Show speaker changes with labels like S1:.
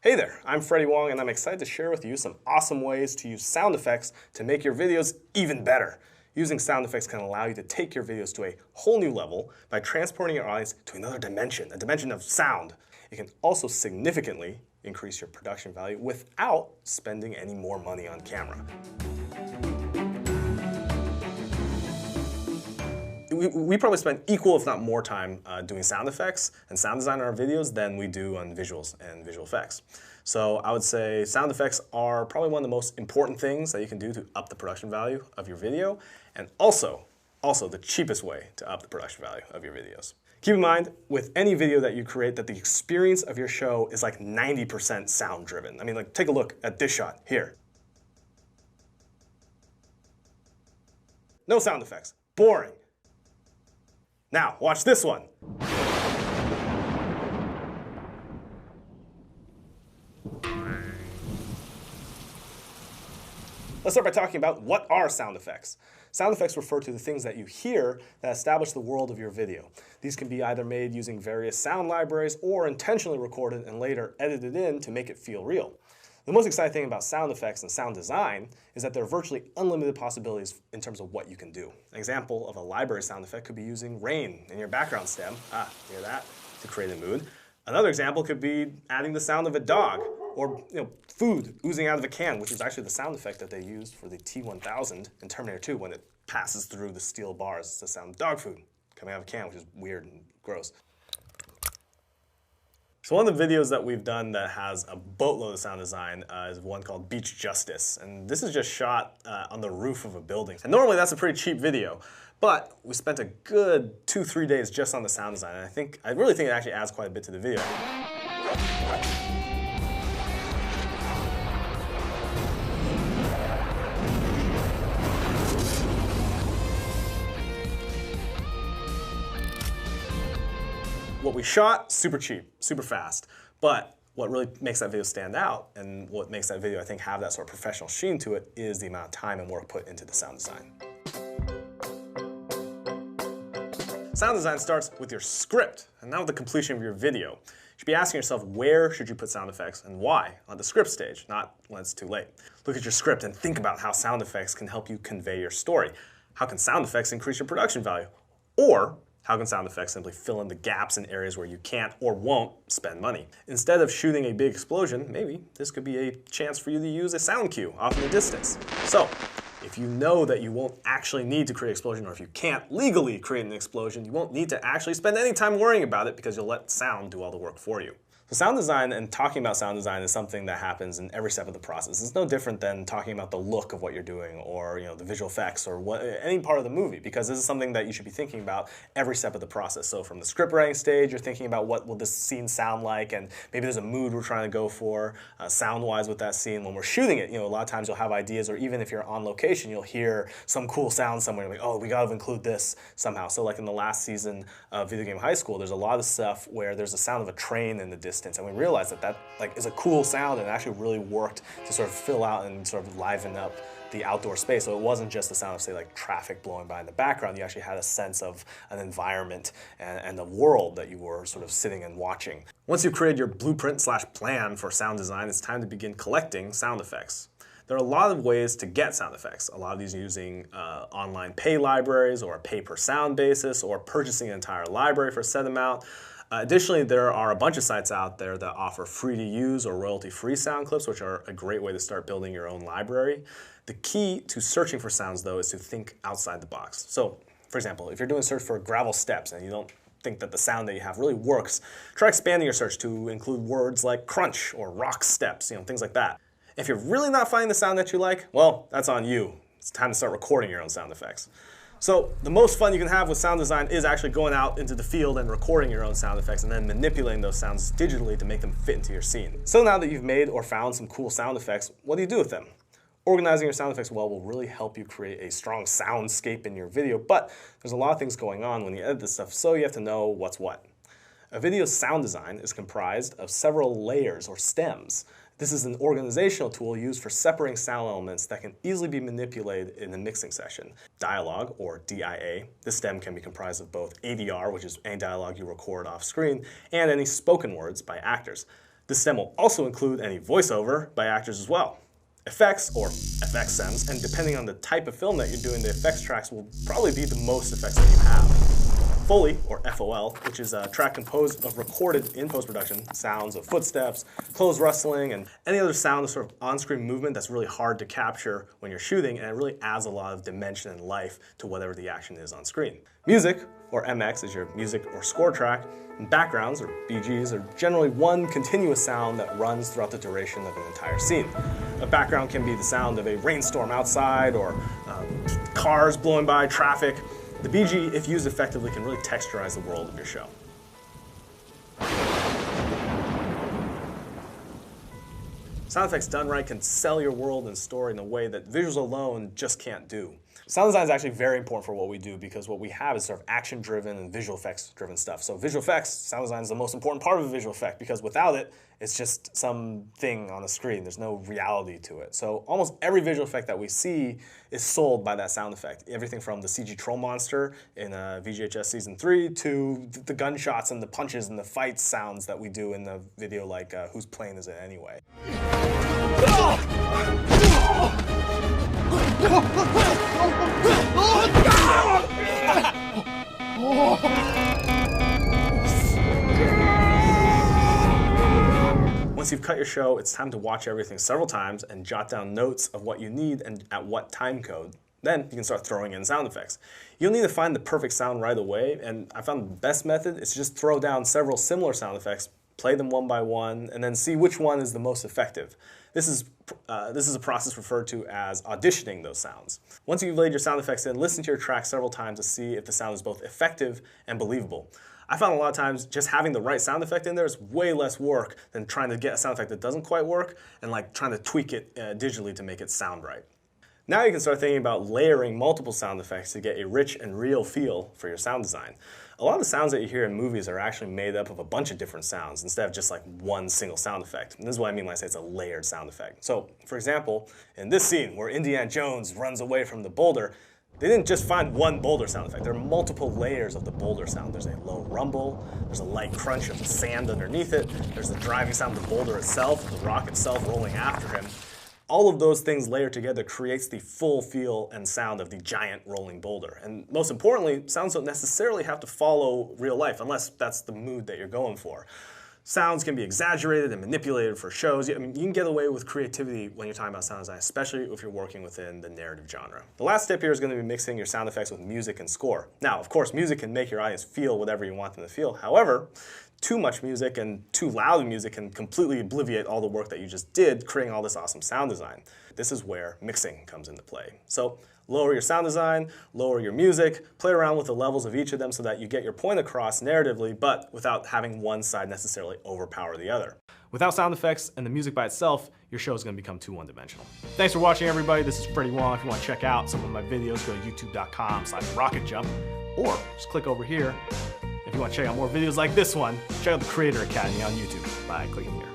S1: Hey there, I'm Freddie Wong and I'm excited to share with you some awesome ways to use sound effects to make your videos even better. Using sound effects can allow you to take your videos to a whole new level by transporting your audience to another dimension, a dimension of sound. It can also significantly increase your production value without spending any more money on camera. We probably spend equal, if not more time doing sound effects and sound design on our videos than we do on visuals and visual effects. So I would say sound effects are probably one of the most important things that you can do to up the production value of your video, and also the cheapest way to up the production value of your videos. Keep in mind, with any video that you create, that the experience of your show is like 90% sound driven. I mean, like, take a look at this shot here. No sound effects, boring. Now, watch this one. Let's start by talking about what are sound effects. Sound effects refer to the things that you hear that establish the world of your video. These can be either made using various sound libraries or intentionally recorded and later edited in to make it feel real. The most exciting thing about sound effects and sound design is that there are virtually unlimited possibilities in terms of what you can do. An example of a library sound effect could be using rain in your background stem, hear that, to create a mood. Another example could be adding the sound of a dog, or food oozing out of a can, which is actually the sound effect that they used for the T-1000 in Terminator 2 when it passes through the steel bars. It's the sound of dog food coming out of a can, which is weird and gross. So one of the videos that we've done that has a boatload of sound design is one called Beach Justice. And this is just shot on the roof of a building. And normally that's a pretty cheap video, but we spent a good 2-3 days just on the sound design. And I really think it actually adds quite a bit to the video. What we shot, super cheap, super fast, but what really makes that video stand out and what makes that video, I think, have that sort of professional sheen to it is the amount of time and work put into the sound design. Sound design starts with your script and not with the completion of your video. You should be asking yourself, where should you put sound effects and why? On the script stage, not when it's too late. Look at your script and think about how sound effects can help you convey your story. How can sound effects increase your production value? Or how can sound effects simply fill in the gaps in areas where you can't or won't spend money? Instead of shooting a big explosion, maybe this could be a chance for you to use a sound cue off in the distance. So, if you know that you won't actually need to create an explosion, or if you can't legally create an explosion, you won't need to actually spend any time worrying about it because you'll let sound do all the work for you. So sound design and talking about sound design is something that happens in every step of the process. It's no different than talking about the look of what you're doing, or the visual effects, or any part of the movie, because this is something that you should be thinking about every step of the process. So from the script writing stage, you're thinking about what will this scene sound like, and maybe there's a mood we're trying to go for sound-wise with that scene. When we're shooting it, a lot of times you'll have ideas, or even if you're on location, you'll hear some cool sound somewhere. You're like, oh, we got to include this somehow. So like in the last season of Video Game High School, there's a lot of stuff where there's the sound of a train in the distance. And we realized that is a cool sound, and it actually really worked to sort of fill out and sort of liven up the outdoor space. So it wasn't just the sound of, say, like traffic blowing by in the background. You actually had a sense of an environment and the world that you were sort of sitting and watching. Once you've created your blueprint/plan for sound design, it's time to begin collecting sound effects. There are a lot of ways to get sound effects. A lot of these using online pay libraries, or a pay per sound basis, or purchasing an entire library for a set amount. Additionally, there are a bunch of sites out there that offer free-to-use or royalty-free sound clips, which are a great way to start building your own library. The key to searching for sounds, though, is to think outside the box. So, for example, if you're doing a search for gravel steps and you don't think that the sound that you have really works, try expanding your search to include words like crunch or rock steps, things like that. If you're really not finding the sound that you like, well, that's on you. It's time to start recording your own sound effects. So the most fun you can have with sound design is actually going out into the field and recording your own sound effects and then manipulating those sounds digitally to make them fit into your scene. So now that you've made or found some cool sound effects, what do you do with them? Organizing your sound effects well will really help you create a strong soundscape in your video, but there's a lot of things going on when you edit this stuff, so you have to know what's what. A video's sound design is comprised of several layers or stems. This is an organizational tool used for separating sound elements that can easily be manipulated in a mixing session. Dialogue, or DIA. This stem can be comprised of both ADR, which is any dialogue you record off screen, and any spoken words by actors. This stem will also include any voiceover by actors as well. Effects, or FX stems, and depending on the type of film that you're doing, the effects tracks will probably be the most effects that you have. Foley, or FOL, which is a track composed of recorded in post-production sounds of footsteps, clothes rustling, and any other sound of sort of on-screen movement that's really hard to capture when you're shooting, and it really adds a lot of dimension and life to whatever the action is on screen. Music, or MX, is your music or score track, and backgrounds, or BGs, are generally one continuous sound that runs throughout the duration of an entire scene. A background can be the sound of a rainstorm outside, or cars blowing by, traffic. The BG, if used effectively, can really texturize the world of your show. Sound effects done right can sell your world and story in a way that visuals alone just can't do. Sound design is actually very important for what we do because what we have is sort of action-driven and visual effects-driven stuff. So visual effects, sound design is the most important part of a visual effect because without it, it's just something on a screen. There's no reality to it. So almost every visual effect that we see is sold by that sound effect. Everything from the CG troll monster in VGHS Season 3 to the gunshots and the punches and the fight sounds that we do in the video like Whose Plane Is It Anyway? Once you've cut your show, it's time to watch everything several times and jot down notes of what you need and at what time code. Then you can start throwing in sound effects. You'll need to find the perfect sound right away, and I found the best method is to just throw down several similar sound effects, play them one by one, and then see which one is the most effective. This is a process referred to as auditioning those sounds. Once you've laid your sound effects in, listen to your track several times to see if the sound is both effective and believable. I found a lot of times just having the right sound effect in there is way less work than trying to get a sound effect that doesn't quite work and like trying to tweak it digitally to make it sound right. Now you can start thinking about layering multiple sound effects to get a rich and real feel for your sound design. A lot of the sounds that you hear in movies are actually made up of a bunch of different sounds instead of just like one single sound effect. And this is what I mean when I say it's a layered sound effect. So, for example, in this scene where Indiana Jones runs away from the boulder, they didn't just find one boulder sound effect. There are multiple layers of the boulder sound. There's a low rumble, there's a light crunch of the sand underneath it, there's the driving sound of the boulder itself, the rock itself rolling after him. All of those things layered together creates the full feel and sound of the giant rolling boulder. And most importantly, sounds don't necessarily have to follow real life unless that's the mood that you're going for. Sounds can be exaggerated and manipulated for shows. I mean, you can get away with creativity when you're talking about sound design, especially if you're working within the narrative genre. The last step here is going to be mixing your sound effects with music and score. Now, of course, music can make your audience feel whatever you want them to feel. However, too much music and too loud music can completely obliviate all the work that you just did, creating all this awesome sound design. This is where mixing comes into play. So lower your sound design, lower your music, play around with the levels of each of them so that you get your point across narratively, but without having one side necessarily overpower the other. Without sound effects and the music by itself, your show is going to become too one-dimensional. Thanks for watching, everybody. This is Freddie Wong. If you want to check out some of my videos, go to youtube.com/rocketjump, or just click over here. If you want to check out more videos like this one, check out the Creator Academy on YouTube by clicking here.